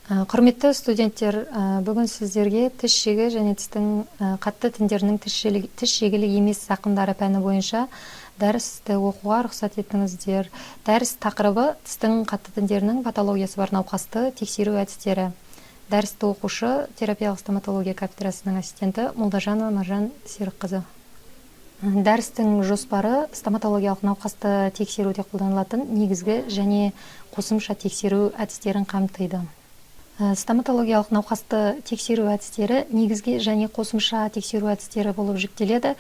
Құрметті студенттер, бүгін сіздерге тіс шегі және тістің қатты тіндерінің тіс шегілік емес зақымдары пәні бойынша дәрісті оқуға рұқсат етіңіздер. Дәріс тақырыбы тістің қатты тіндерінің патологиясы бар науқасты тексеру әдістері. Дәрісті оқушы терапиялық стоматология кафедрасының ассистенті Молдажанова Маржан Серікқызы. Дәрістің жоспары стоматологиялық науқасты тексеруде қолданылатын негізгі және қосымша тексеру әдістерін қамтиды. Стоматологиялық науқасты тексеру әдістері негізгі және қосымша тексеру әдістері болып жіктеледі.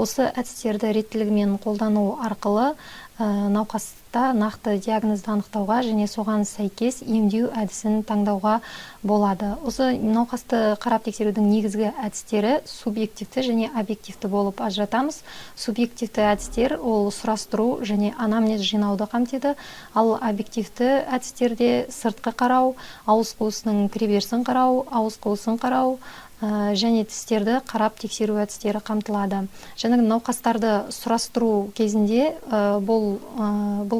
Осы әдістерді реттілігімен қолдану арқылы науқаста нақты диагнозды анықтауға және соған сәйкес емдеу әдісін таңдауға болады. Осы науқасты қарап тексерудің негізгі әдістері субъективті және объективті болып ажыратамыз. Субъективті әдістер ол сұрастыру және анамнез жинауды қамтиды, ал объективті әдістерде сыртқы қарау, ауыз қуысының кіреберісін қарау, ауыз қуысын қарау және тістерді қарап тексеру әдістері қамтылады. Жаңағы науқастарды сұрастыру кезінде бұл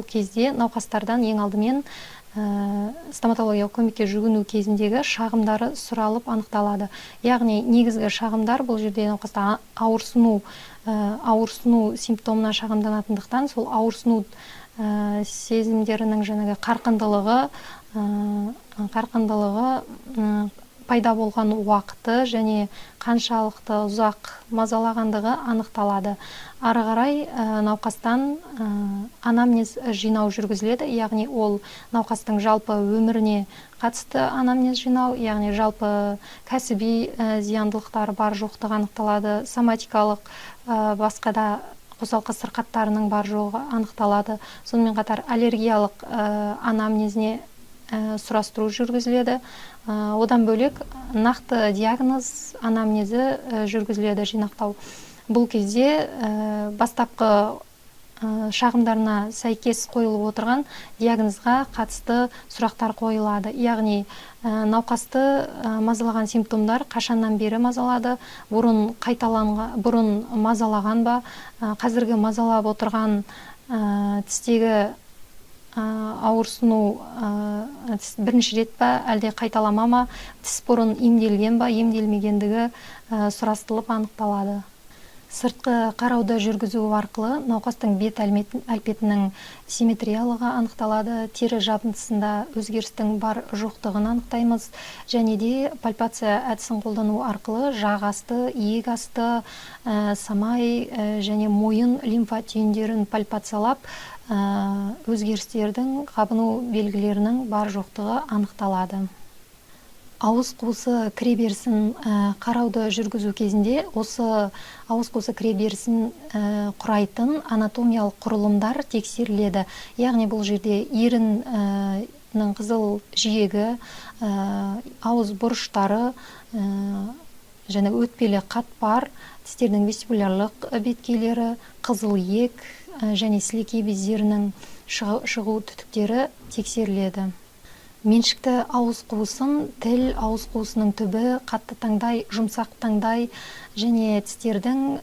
кезде науқастардан ең алдымен стоматологиялық көмекке жүгіну кезіндегі шағымдары сұралып анықталады. Яғни негізгі шағымдар бұл жерде науқаста ауырсыну симптомына шағымданатындықтан сол ауырсыну сезімдерінің жаңағы қарқындылығы пайда болған уақыты және қаншалықты ұзақ мазалағандығы анықталады. Ары қарай науқастан анамнез жинау жүргізіледі, яғни ол науқастың жалпы өміріне қатысты анамнез жинау, яғни жалпы кәсіби зияндылықтары бар жоқтығы анықталады, соматикалық басқа да қосалқы сырқаттарының бар жоғы анықталады. Сонымен қатар аллергиялық анамнезіне сұрастыру жүргізіледі. Одан бөлек нақты диагноз анамнезі жүргізіледі, жинақтау. Бұл кезде бастапқы шағымдарына сәйкес қойылып отырған диагнозға қатысты сұрақтар қойылады. Яғни науқасты мазалаған симптомдар қашаннан бері мазалады, бұрын мазалаған ба, қазіргі мазалап отырған тістегі ауырсыну бірінші рет па, әлде қайталама ма, тіс бұрын емделген ба, емделмегендігі сұрастырылып анықталады. Сыртқы қарауды жүргізу арқылы науқастың бет әлпетінің симметриялығы анықталады, тері жабындысында өзгерістің бар жоқтығын анықтаймыз, және де пальпация әдісін қолдану арқылы жақ асты, иек асты, самай және мойын лимфа түйіндерін пальпациялап өзгерістердің қабыну белгілерінің бар жоқтығы анықталады. Ауыз қуысы кіреберісін қарауды жүргізу кезінде осы ауыз қуысы кіреберісін құрайтын анатомиялық құрылымдар тексеріледі. Яғни бұл жерде еріннің қызыл жиегі, ауыз бұрыштары, және өтпелі қатпар, тістердің вестибулярлық беткейлері, қызыл иек және сілекей бездерінің шығу түтіктері тексеріледі. Меншікті ауыз қуысын, тіл, ауыз қуысының түбі, қатты таңдай, жұмсақ таңдай және тістердің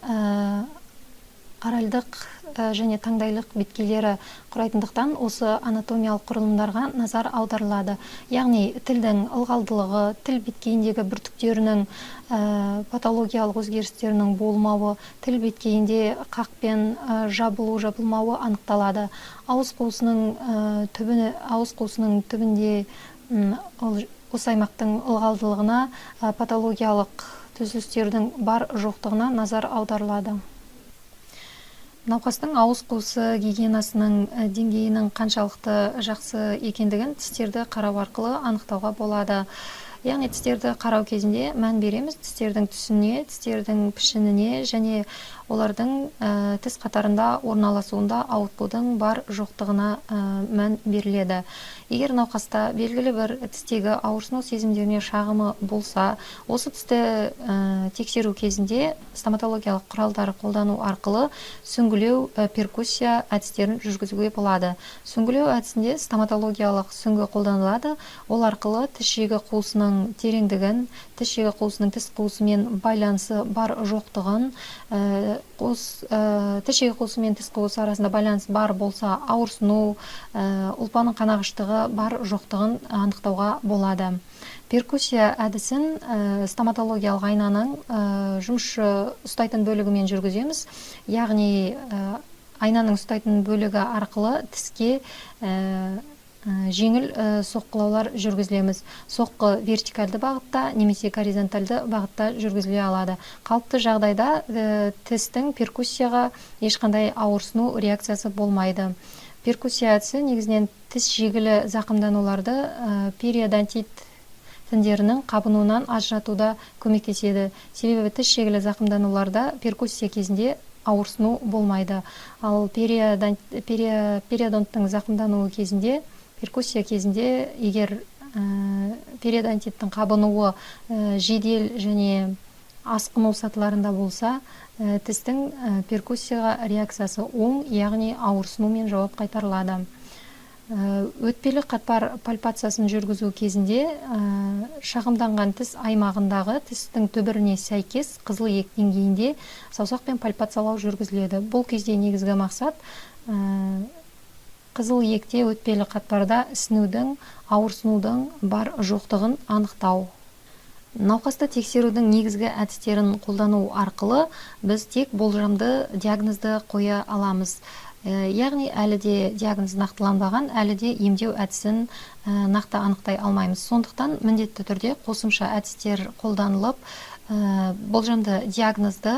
оральдық және таңдайлық беткейлері құрайтындықтан осы анатомиялық құрылымдарға назар аударылады. Яғни тілдің ылғалдылығы, тіл беткейіндегі бүртіктерінің патологиялық өзгерістерінің болмауы, тіл беткейінде қақпен жабылу-жабылмауы анықталады. Ауыз қуысының түбінде осы аймақтың ылғалдылығына, патологиялық түзілістердің бар жоқтығына назар аударылады. Науқастың ауыз қуысы гигиенасының деңгейінің қаншалықты жақсы екендігін тістерді қарау арқылы анықтауға болады. Яғни тістерді қарау кезінде мән береміз тістердің түсіне, тістердің пішініне және олардың тіс қатарында орналасуында ауытқудың бар жоқтығына мән беріледі. Егер науқаста белгілі бір тістегі ауырсыну сезімдеріне шағымы болса, осы тісті тексеру кезінде стоматологиялық құралдары қолдану арқылы сүңгілеу, перкуссия әдістерін жүргізуге болады. Сүңгілеу әдісінде стоматологиялық сүңгі қолданылады. Ол арқылы тіс шегі қуысының қуысының тереңдігін, тіс шегі қуысының тіс қуысымен байланысы бар жоқтығын, тіс шегі қуысы мен тіс қуысы арасында байланыс бар болса, ауырсыну, ұлпаның қанағыштығы бар жоқтығын анықтауға болады. Перкуссия әдісін стоматологиялық айнаның жұмысшы ұстайтын бөлігімен жүргіземіз. Яғни айнаның ұстайтын бөлігі арқылы тіске жеңіл соққылаулар жүргізілеміз. Соққы вертикальды бағытта немесе горизонтальды бағытта жүргізіле алады. Қалыпты жағдайда тістің перкуссияға ешқандай ауырсыну реакциясы болмайды. Перкуссия әдісі негізінен тіс жегілі зақымдануларды периодонтит тіндерінің қабынуынан ажыратуда көмектеседі. Себебі тіс шегілі зақымдануларда перкуссия кезінде ауырсыну болмайды. Ал периодонттың зақымдануы кезінде, перкуссия кезінде, егер периодонтиттің қабынуы жедел және асқыну сатыларында болса, тістің перкуссияға реакциясы оң, яғни ауырсынумен жауап қайтарылады. Өтпелі қатпар пальпациясын жүргізу кезінде шағымданған тіс аймағындағы тістің түбіріне сәйкес қызыл иек деңгейінде саусақпен пальпациялау жүргізіледі. Бұл кезде негізгі мақсат қызыл иекте өтпелі қатпарда ісінудің, ауырсынудың бар жоқтығын анықтау. Науқасты тексерудің негізгі әдістерін қолдану арқылы біз тек болжамды диагнозды қоя аламыз. Яғни әлі де диагноз нақтыланбаған, әлі де емдеу әдісін нақты анықтай алмаймыз. Сондықтан міндетті түрде қосымша әдістер қолданылып, болжамды диагнозды,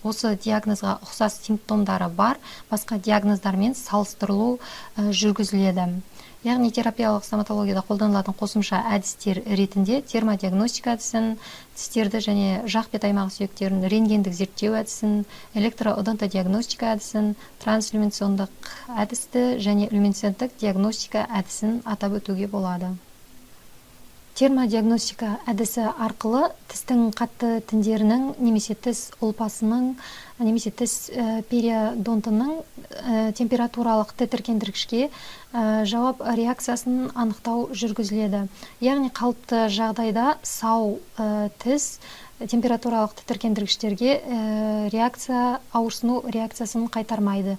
осы диагнозға ұқсас симптомдары бар басқа диагноздармен салыстырылу жүргізіледі. Яғни терапиялық стоматологияда қолданылатын қосымша әдістер ретінде термодиагностика әдісін, тістерді және жақ бет аймағы сүйектерін рентгендік зерттеу әдісін, электроодонтодиагностика әдісін, трансиллюминациондық әдісті және люминесценттік диагностика әдісін атап өтуге болады. Термодиагностика әдісі арқылы тістің қатты тіндерінің немесе тіс ұлпасының немесе тіс периодонтының температуралық тітіркендіргішке жауап реакциясын анықтау жүргізіледі. Яғни қалыпты жағдайда сау тіс температуралық тітіркендіргіштерге ауырсыну реакциясын қайтармайды.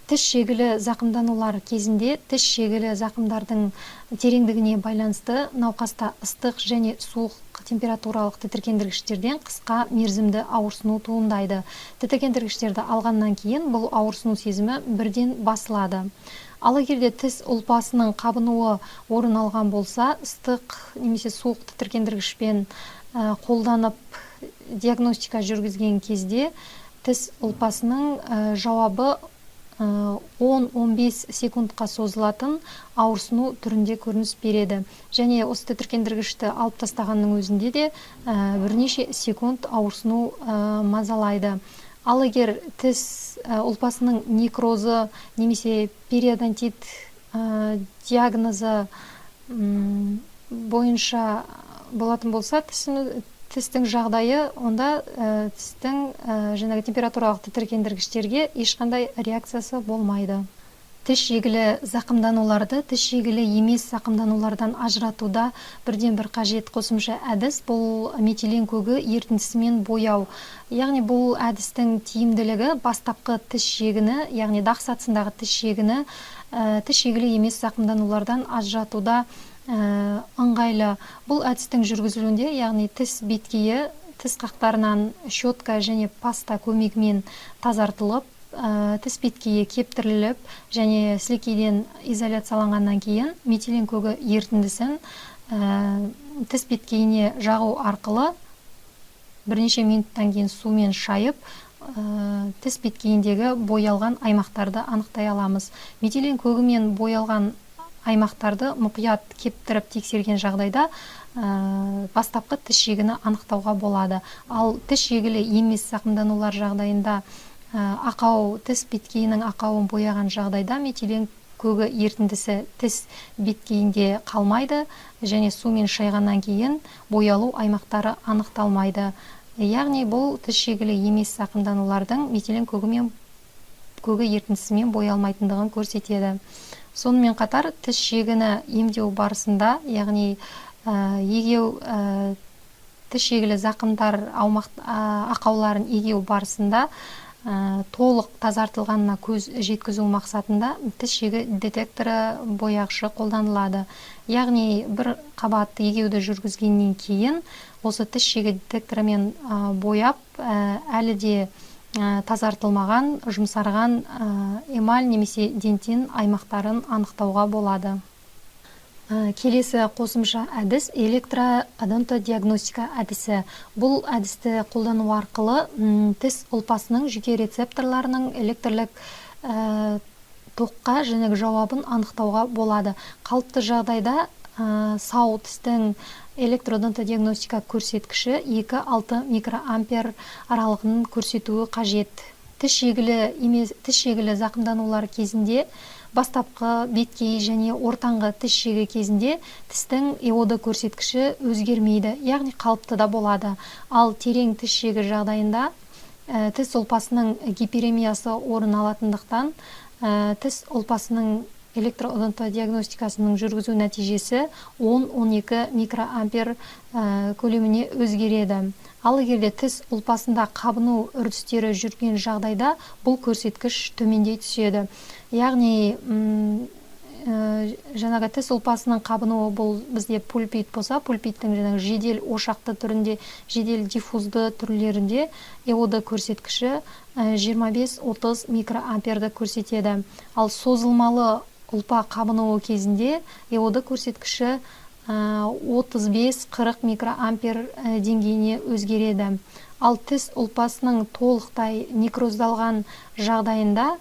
Тіс шегілі зақымданулар кезінде тіс шегілі зақымдардың тереңдігіне байланысты науқаста ыстық және суық температуралық тітіркендіргіштерден қысқа мерзімді ауырсыну туындайды. Тітіркендіргіштерді алғаннан кейін бұл ауырсыну сезімі бірден басылады. Ал егерде тіс ұлпасының қабынуы орын алған болса, ыстық немесе суық тітіркендіргішпен қолданып диагностика жүргізген кезде тіс ұлпасының жауабы 10-15 секундқа созылатын ауырсыну түрінде көрініс береді. Және осы тітіркендіргішті алып тастағанның өзінде де бірнеше секунд ауырсыну мазалайды. Ал егер тіс ұлпасының некрозы немесе периодонтит диагнозы бойынша болатын болса, тістің жағдайы, онда тістің температуралық тітіркендіргіштерге ешқандай реакциясы болмайды. Тіс шегілі зақымдануларды тіс шегілі емес зақымданулардан ажыратуда бірден бір қажет қосымша әдіс бұл метилен көгі ерітіндісімен бояу. Яғни бұл әдістің тиімділігі бастапқы тіс шегіні, яғни дақ сатысындағы тіс шегіні тіс шегілі емес зақымданулардан ажыратуда ыңғайлы. Бұл әдістің жүргізілуінде, яғни тіс беткейі тіс қақтарынан щетка және паста көмегімен тазартылып, тіс беткейі кептіріліп және сілекейден изоляцияланғаннан кейін метилен көгі ерітіндісін тіс беткейіне жағу арқылы бірнеше минуттан кейін сумен шайып, тіс беткейіндегі боялған аймақтарды анықтай аламыз. Метилен көгімен боялған аймақтарды мұқият кептіріп тексерген жағдайда бастапқы тіс шегіні анықтауға болады. Ал тіс шегілі емес зақымданулар жағдайында ақау, тіс беткейінің ақауын бояған жағдайда метилен көгі ерітіндісі тіс беткейінде қалмайды және сумен шайғаннан кейін боялу аймақтары анықталмайды. Яғни бұл тіс шегілі емес зақымданулардың метилен көгі ерітіндісімен боялмайтындығын көрсетеді. Сонымен қатар тіс шегіні емдеу барысында, яғни егеу тіс шегілі зақымдар ақауларын егеу барысында толық тазартылғанына көз жеткізу мақсатында тіс шегі детекторы бояғышы қолданылады. Яғни бір қабат егеуді жүргізгеннен кейін осы тіс шегі детекторымен бояп әлі де тазартылмаған, жұмсарған эмаль немесе дентин аймақтарын анықтауға болады. Келесі қосымша әдіс электроодонтодиагностика әдісі. Бұл әдісті қолдану арқылы тіс ұлпасының жүйке рецепторларының электрлік тоққа және жауабын анықтауға болады. Қалыпты жағдайда сау тістің электроодонтодиагностика көрсеткіші 2-6 микроампер аралығын көрсетуі қажет. Тіс шегілі зақымданулар кезінде бастапқы беткей және ортаңғы тіс шегі кезінде тістің иоды көрсеткіші өзгермейді, яғни қалыпты да болады. Ал терең тіс шегі жағдайында тіс ұлпасының гиперемиясы орын алатындықтан тіс ұлпасының электроодонтодиагностикасының жүргізу нәтижесі 10-12 микроампер көлеміне өзгереді. Ал егерде тіс ұлпасында қабыну үрдістері жүрген жағдайда бұл көрсеткіш төмендей түседі. Яғни жаңағы тіс ұлпасының қабынуы бұл бізде пульпит болса, пульпиттің жедел ошақты түрінде, жедел диффузды түрлерінде иоды көрсеткіші 25-30 микроамперді көрсетеді. Ал созылмалы ұлпа қабынуы кезінде иоды көрсеткіші 35-40 микроампер деңгейіне өзгереді. Ал тіс ұлпасының толықтай некроздалған жағдайында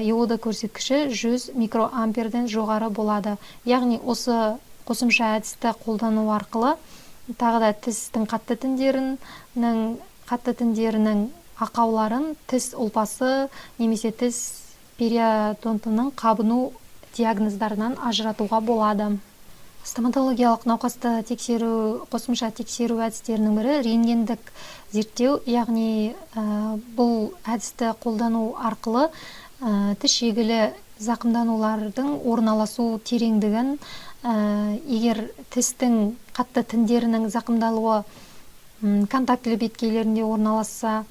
иоды көрсеткіші 100 микроамперден жоғары болады. Яғни осы қосымша әдісті қолдану арқылы тағы да тістің қатты тіндерінің ақауларын тіс ұлпасы немесе тіс периодонтының қабыну диагноздарынан ажыратуға болады. Стоматологиялық науқасты қосымша тексеру әдістерінің бірі рентгендік зерттеу, яғни бұл әдісті қолдану арқылы тіс шегілі зақымданулардың орналасу тереңдігін, егер тістің қатты тіндерінің зақымдалуы контактілі беткейлерінде орналасса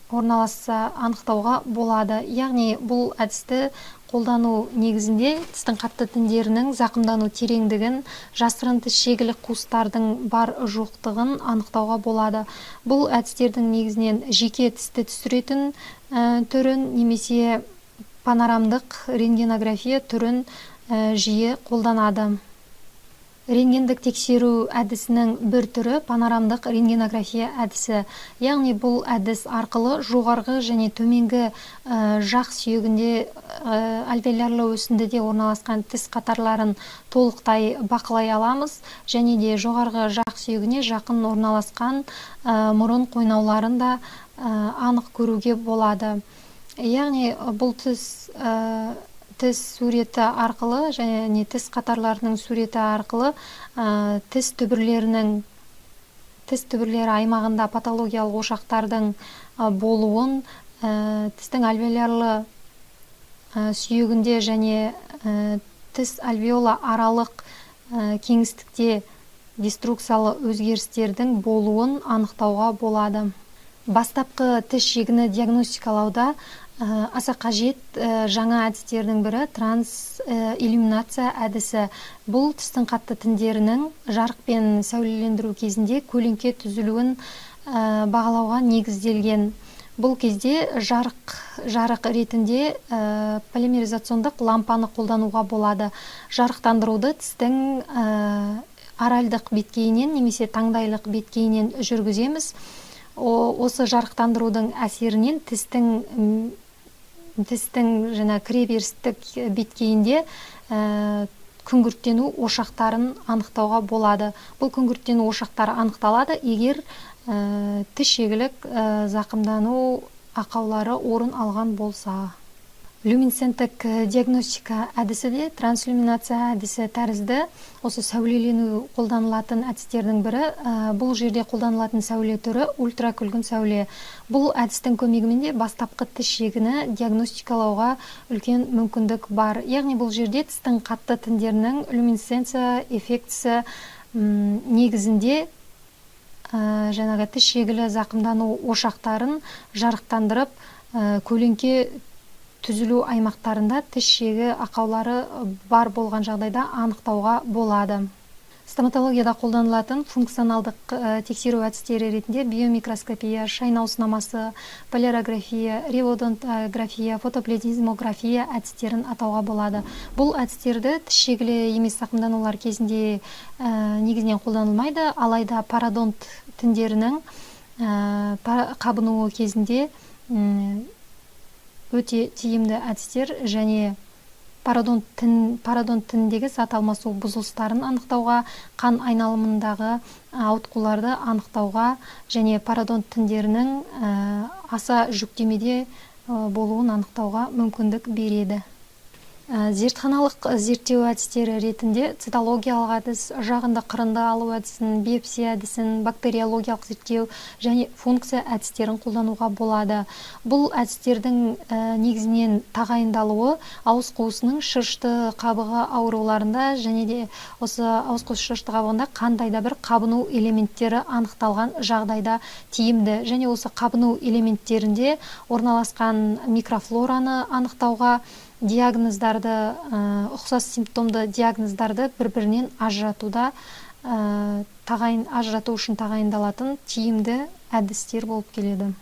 анықтауға болады. Яғни бұл әдісті қолдану негізінде тістің қатты тіндерінің зақымдану тереңдігін, жасырын тіс шегілік қуыстардың бар жоқтығын анықтауға болады. Бұл әдістердің негізінен жеке тісті түсіретін түрін немесе панорамдық рентгенография түрін жиі қолданады. Рентгендік тексеру әдісінің бір түрі панорамдық рентгенография әдісі. Яғни бұл әдіс арқылы жоғарғы және төменгі жақ сүйегінде альвеолярлы өсіндіде орналасқан тіс қатарларын толықтай бақылай аламыз, және де жоғарғы жақ сүйегіне жақын орналасқан мұрын қойнауларын да анық көруге болады. Яғни бұл тіс суреті арқылы және тіс қатарларының суреті арқылы тіс түбірлері аймағында патологиялық ошақтардың болуын, тістің альвеолярлы сүйегінде және тіс альвеола аралық кеңістікте деструкциялы өзгерістердің болуын анықтауға болады. Бастапқы тіс шегіні диагностикалауда аса қажет жаңа әдістердің бірі трансиллюминация әдісі. Бұл тістің қатты тіндерінің жарықпен сәулелендіру кезінде көлеңке түзілуін бағалауға негізделген. Бұл кезде жарық ретінде полимеризациондық лампаны қолдануға болады. Жарықтандыруды тістің оральдық беткейінен немесе таңдайлық беткейінен жүргіземіз. Осы жарықтандырудың әсерінен тістің кіреберістік беткейінде күңгірттену ошақтарын анықтауға болады. Бұл күңгірттену ошақтары анықталады, егер тіс шегілік зақымдану ақаулары орын алған болса. люминесценттік диагностика әдісі де транслюминация әдісі тәрізді осы сәулелену қолданылатын әдістердің бірі. Бұл жерде қолданылатын сәуле түрі ультракүлгін сәуле. Бұл әдістің көмегімен де бастапқы тіс шегіні диагностикалауға үлкен мүмкіндік бар. Яғни бұл жерде тістің қатты тіндерінің люминесценция эффектісі негізінде жаңағы тіс шегілі зақымдану ошақтарын жарықтандырып, көлеңке түзілу аймақтарында тіс шегі ақаулары бар болған жағдайда анықтауға болады. Стоматологияда қолданылатын функционалдық тексеру әдістері ретінде биомикроскопия, шайнау сынамасы, полярография, реводонтография, фотоплетизмография әдістерін атауға болады. Бұл әдістерді тіс шегілі емес зақымданулар кезінде негізінен қолданылмайды, алайда пародонт тіндерінің қабынуы кезінде өте тиімді әдістер және пародонт тініндегі зат алмасу бұзылыстарын анықтауға, қан айналымындағы ауытқуларды анықтауға және пародонт тіндерінің аса жүктемеде болуын анықтауға мүмкіндік береді. Зертханалық зерттеу әдістері ретінде цитологиялық әдіс, жағынды қырынды алу әдісін, биопсия әдісін, бактериологиялық зерттеу және функция әдістерін қолдануға болады. Бұл әдістердің негізінен тағайындалуы ауыз қуысының шырышты қабығы ауруларында және де осы ауыз қуысы шырышты қабығында қандай да бір қабыну элементтері анықталған жағдайда тиімді. Және осы қабыну элементтерінде орналасқан микрофлораны анықтауға, диагноздарды, ұқсас симптомды диагноздарды бір-бірінен ажырату үшін тағайындалатын тиімді әдістер болып келеді.